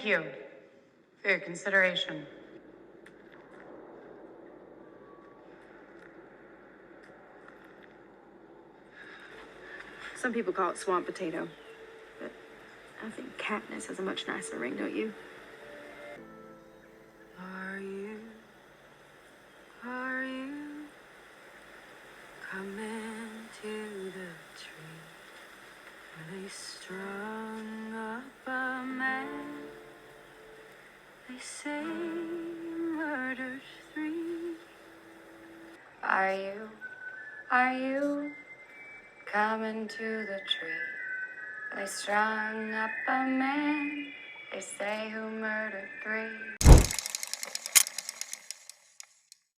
Thank you for your consideration. Some people call it swamp potato, but I think Katniss has a much nicer ring, don't you? Are you coming to the tree where they strung up a man? They say murdered 3. Are you coming to the tree? They strung up a man, they say, who murdered 3.